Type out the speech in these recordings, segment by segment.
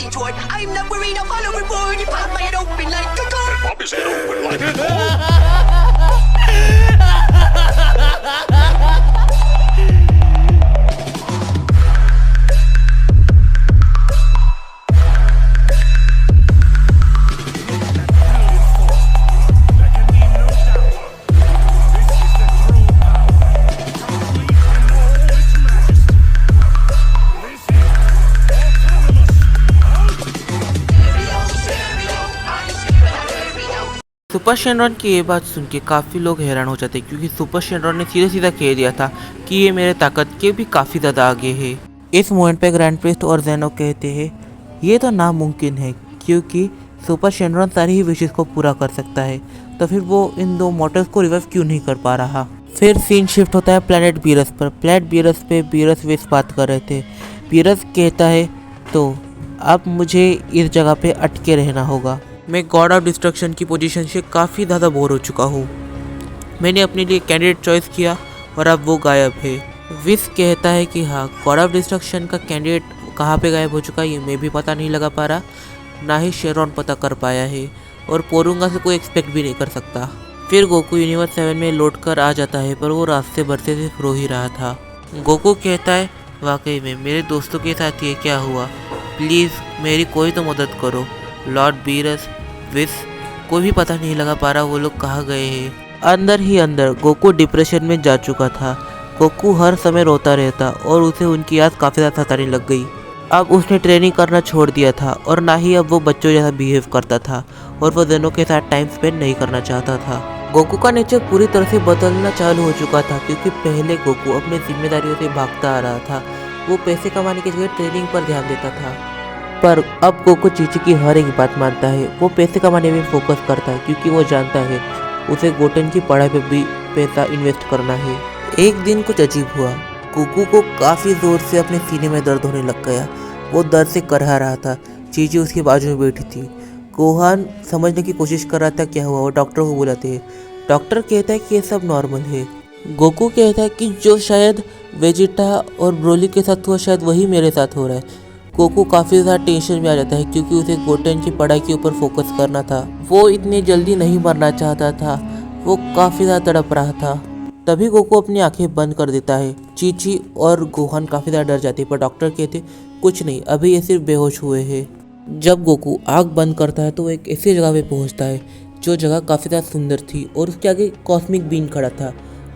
retort. I'm not worried, I'll follow reward. You pop my head open like a gun. Pop his head open like a super Shenron की ये बात सुन के काफ़ी लोग हैरान हो जाते हैं, क्योंकि सुपर शेनरॉन ने सीधा सीधा कह दिया था कि ये मेरे ताकत के भी काफ़ी ज़्यादा आगे है। इस मोमेंट पे ग्रैंड प्रिस्ट और जेनो कहते हैं ये तो नामुमकिन है, क्योंकि सुपर शेनरॉन सारी ही विशेष को पूरा कर सकता है, तो फिर वो इन दो मॉर्टल्स को रिवाइव क्यों नहीं कर पा रहा। फिर सीन शिफ्ट होता है प्लैनेट बीरस पर। प्लैनेट बीरस पे बीरस वेस बात कर रहे थे। बीरस कहता है तो अब मुझे इस जगह पे अटके रहना होगा। मैं गॉड ऑफ डिस्ट्रक्शन की पोजीशन से काफ़ी ज़्यादा बोर हो चुका हूँ। मैंने अपने लिए कैंडिडेट चॉइस किया और अब वो गायब है। विस कहता है कि हाँ, गॉड ऑफ डिस्ट्रक्शन का कैंडिडेट कहाँ पे गायब हो चुका है ये मैं भी पता नहीं लगा पा रहा, ना ही शेरॉन पता कर पाया है, और पोरुंगा से कोई एक्सपेक्ट भी नहीं कर सकता। फिर गोकू यूनिवर्स 7 में लौट कर आ जाता है, पर वो रास्ते भर से सिर्फ रो ही रहा था। गोकू कहता है वाकई में मेरे दोस्तों के साथ ये क्या हुआ, प्लीज़ मेरी कोई तो मदद करो। लॉर्ड बीरस, विस, कोई भी पता नहीं लगा पा रहा वो लोग कहाँ गए हैं। अंदर ही अंदर गोकू डिप्रेशन में जा चुका था। गोकू हर समय रोता रहता और उसे उनकी याद काफ़ी ज़्यादा सताने लग गई। अब उसने ट्रेनिंग करना छोड़ दिया था और ना ही अब वो बच्चों जैसा बिहेव करता था, और वो जेनो के साथ टाइम स्पेंड नहीं करना चाहता था। गोकू का नेचर पूरी तरह से बदलना चालू हो चुका था, क्योंकि पहले गोकू अपनी जिम्मेदारियों से भागता आ रहा था। वो पैसे कमाने की जगह ट्रेनिंग पर ध्यान देता था, पर अब गोकू चीची की हर एक बात मानता है। वो पैसे कमाने में फोकस करता है, क्योंकि वो जानता है उसे गोटेन की पढ़ाई पर भी पैसा इन्वेस्ट करना है। एक दिन कुछ अजीब हुआ। गोकू को काफ़ी ज़ोर से अपने सीने में दर्द होने लग गया। वो दर्द से करहा रहा था। चीची उसके बाजू में बैठी थी। गोहान समझने की कोशिश कर रहा था क्या हुआ। वो डॉक्टर को बुलाते हैं। डॉक्टर कहता है कि ये सब नॉर्मल है। गोकू कहता है कि जो शायद वेजिटा और ब्रोली के साथ हुआ शायद वही मेरे साथ हो रहा है। गोकू काफ़ी ज़्यादा टेंशन में आ जाता है, क्योंकि उसे गोटेन की पढ़ाई के ऊपर फोकस करना था। वो इतनी जल्दी नहीं मरना चाहता था। वो काफ़ी ज़्यादा तड़प रहा था। तभी गोकू अपनी आंखें बंद कर देता है। चीची और गोहान काफ़ी ज़्यादा डर जाते हैं, पर डॉक्टर कहते कुछ नहीं, अभी ये सिर्फ बेहोश हुए हैं। जब गोकू आँख बंद करता है तो वो एक ऐसी जगह पे पहुंचता है जो जगह काफ़ी ज़्यादा सुंदर थी, और उसके आगे कॉस्मिक बीन खड़ा था।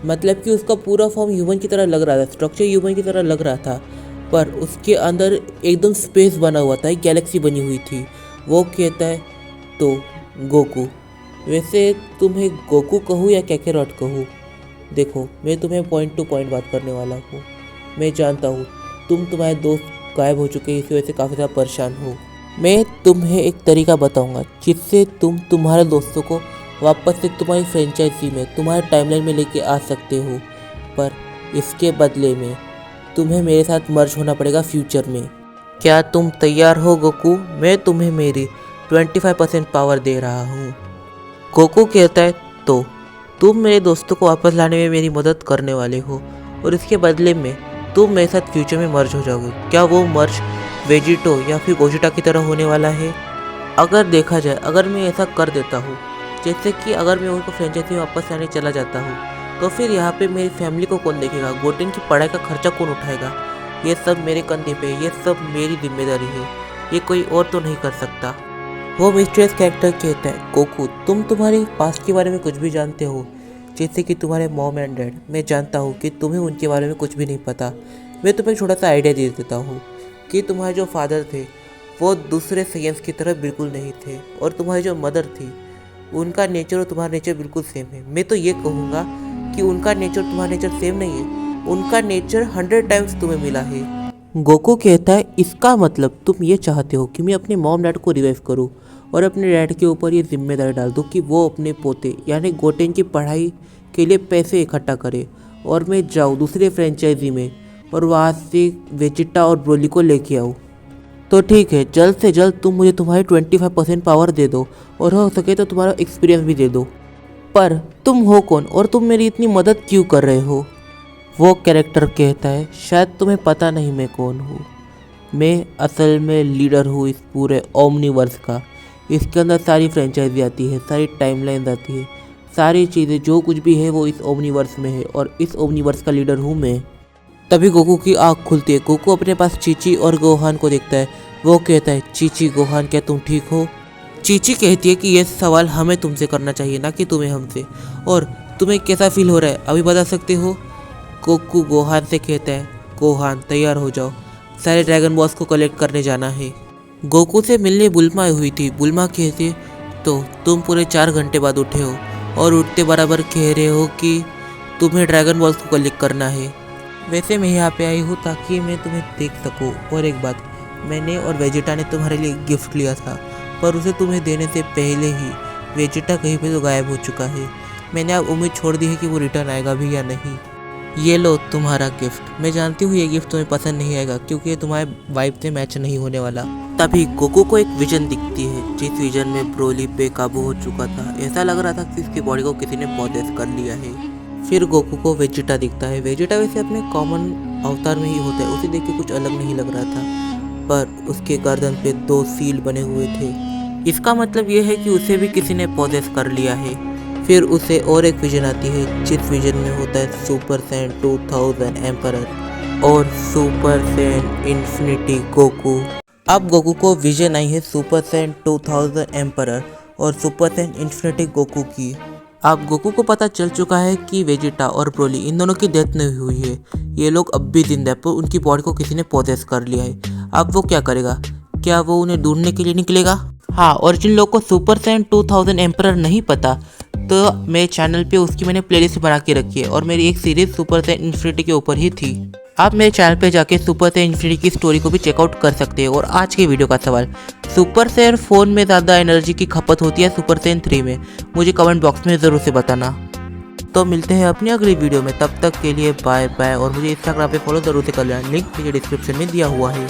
मतलब कि उसका पूरा फॉर्म ह्यूमन की तरह लग रहा था, स्ट्रक्चर ह्यूमन की तरह लग रहा था, पर उसके अंदर एकदम स्पेस बना हुआ था, एक गैलेक्सी बनी हुई थी। वो कहता है तो गोकू, वैसे तुम्हें गोकू कहूँ या कैकेरॉट कहूँ? देखो, मैं तुम्हें पॉइंट टू पॉइंट बात करने वाला हूँ। मैं जानता हूँ तुम्हारे दोस्त गायब हो चुके हैं, इसी वजह से काफ़ी ज़्यादा परेशान हो। मैं तुम्हें एक तरीका बताऊँगा जिससे तुम तुम्हारे दोस्तों को वापस से तुम्हारी फ्रेंचाइजी में, तुम्हारे टाइमलाइन में लेके आ सकते हो, पर इसके बदले में तुम्हें मेरे साथ मर्ज होना पड़ेगा फ्यूचर में। क्या तुम तैयार हो गोकू? मैं तुम्हें मेरी 25% पावर दे रहा हूँ। गोकू कहता है तो तुम मेरे दोस्तों को वापस लाने में मेरी मदद करने वाले हो, और इसके बदले में तुम मेरे साथ फ्यूचर में मर्ज हो जाओगे। क्या वो मर्ज वेजिटो या फिर गोजिटा की तरह होने वाला है? अगर देखा जाए, अगर मैं ऐसा कर देता हूँ, जैसे कि अगर मैं उनको फ्रेंचाइजी में वापस लाने चला जाता हूँ, तो फिर यहाँ पे मेरी फैमिली को कौन देखेगा? गोटेन की पढ़ाई का खर्चा कौन उठाएगा? ये सब मेरे कंधे पे, ये सब मेरी जिम्मेदारी है, ये कोई और तो नहीं कर सकता। वो मिस्टीरियस कैरेक्टर कहता है गोकू, तुम तुम्हारे पास्ट के बारे में कुछ भी जानते हो, जैसे कि तुम्हारे मॉम एंड डैड। मैं जानता हूँ कि तुम्हें उनके बारे में कुछ भी नहीं पता। मैं तुम्हें छोटा सा आइडिया दे देता हूँ कि तुम्हारे जो फादर थे वो दूसरे साइंस की तरह बिल्कुल नहीं थे, और तुम्हारी जो मदर थी उनका नेचर और तुम्हारा नेचर बिल्कुल सेम है। मैं तो ये कहूँगा कि उनका नेचर तुम्हारा नेचर सेम नहीं है, उनका नेचर 100 टाइम्स तुम्हें मिला है। गोकू कहता है इसका मतलब तुम ये चाहते हो कि मैं अपने मॉम डैड को रिवाइव करूं और अपने डैड के ऊपर ये जिम्मेदारी डाल दूं कि वो अपने पोते यानी गोटेन की पढ़ाई के लिए पैसे इकट्ठा करे, और मैं जाऊँ दूसरे फ्रेंचाइजी में और वहाँ से वेजिटा और ब्रोली को लेके आऊँ। तो ठीक है, जल्द से जल्द तुम मुझे तुम्हारी 25% पावर दे दो, और हो सके तो तुम्हारा एक्सपीरियंस भी दे दो। पर तुम हो कौन और तुम मेरी इतनी मदद क्यों कर रहे हो? वो कैरेक्टर कहता है शायद तुम्हें पता नहीं मैं कौन हूँ। मैं असल में लीडर हूँ इस पूरे ओमनीवर्स का। इसके अंदर सारी फ्रेंचाइजी आती है, सारी टाइमलाइंस आती है, सारी चीज़ें जो कुछ भी है वो इस ओमनीवर्स में है और इस ओमनीवर्स का लीडर हूँ मैं। तभी गोकू की आँख खुलती है। गोकू अपने पास चीची और गोहान को देखता है। वो कहता है, चीची गोहान क्या तुम ठीक हो? चीची कहती है कि ये सवाल हमें तुमसे करना चाहिए ना कि तुम्हें हमसे। और तुम्हें कैसा फील हो रहा है अभी बता सकते हो? गोकू गोहान से कहता है, गोहान तैयार हो जाओ, सारे ड्रैगन बॉल्स को कलेक्ट करने जाना है। गोकू से मिलने बुल्मा आई हुई थी। बुल्मा कहती है, तो तुम पूरे 4 घंटे बाद उठे हो और उठते बराबर कह रहे हो कि तुम्हें ड्रैगन बॉल्स को कलेक्ट करना है। वैसे मैं यहाँ पे आई हूँ ताकि मैं तुम्हें देख सकूँ। और एक बात, मैंने और वेजिटा ने तुम्हारे लिए गिफ्ट लिया था, पर उसे तुम्हें देने से पहले ही वेजिटा कहीं पे तो गायब हो चुका है। मैंने अब उम्मीद छोड़ दी है कि वो रिटर्न आएगा भी या नहीं। ये लो तुम्हारा गिफ्ट। मैं जानती हूँ ये गिफ्ट तुम्हें पसंद नहीं आएगा क्योंकि ये तुम्हारे वाइब से मैच नहीं होने वाला। तभी गोकू को एक विजन दिखती है, जिस विजन में ब्रोली बेकाबू हो चुका था। ऐसा लग रहा था कि उसकी बॉडी को किसी ने पॉजेस कर लिया है। फिर गोकू को वेजिटा दिखता है। वेजिटा वैसे अपने कॉमन अवतार में ही होता है, उसे देख के कुछ अलग नहीं लग रहा था, पर उसके गर्दन पे 2 सील बने हुए थे। इसका मतलब ये है कि उसे भी किसी ने पॉजेस कर लिया है। फिर उसे और एक विजन आती है, जिस विजन में होता है सुपर सैन 2000 एम्परर और सुपर सैन इन्फिनिटी गोकू। अब गोकू को विजन आई है सुपर सैन 2000 एम्परर और सुपर सैन इन्फिनिटी गोकू की। अब गोकू को पता चल चुका है कि वेजिटा और ब्रोली इन दोनों की डेथ नहीं हुई है। ये लोग अब भी जिंदा है, पर उनकी बॉडी को किसी ने पॉजेस कर लिया है। अब वो क्या करेगा? क्या वो उन्हें ढूंढने के लिए निकलेगा? हाँ, और जिन लोगों को सुपर सैन 2000 एम्परर नहीं पता, तो मेरे चैनल पे उसकी मैंने प्लेलिस्ट बना के रखी है और मेरी एक सीरीज सुपर सैन इन्फिनिटी के ऊपर ही थी। आप मेरे चैनल पे जाके सुपर सैन इन्फिनिटी की स्टोरी को भी चेकआउट कर सकते हैं। और आज के वीडियो का सवाल, सुपर सैन फोन में ज़्यादा एनर्जी की खपत होती है सुपर सैन 3 में? मुझे कमेंट बॉक्स में ज़रूर से बताना। तो मिलते हैं अपनी अगली वीडियो में, तब तक के लिए बाय बाय। और मुझे इंस्टाग्राम पे फॉलो ज़रूर से कर लेना, लिंक मुझे डिस्क्रिप्शन में दिया हुआ है।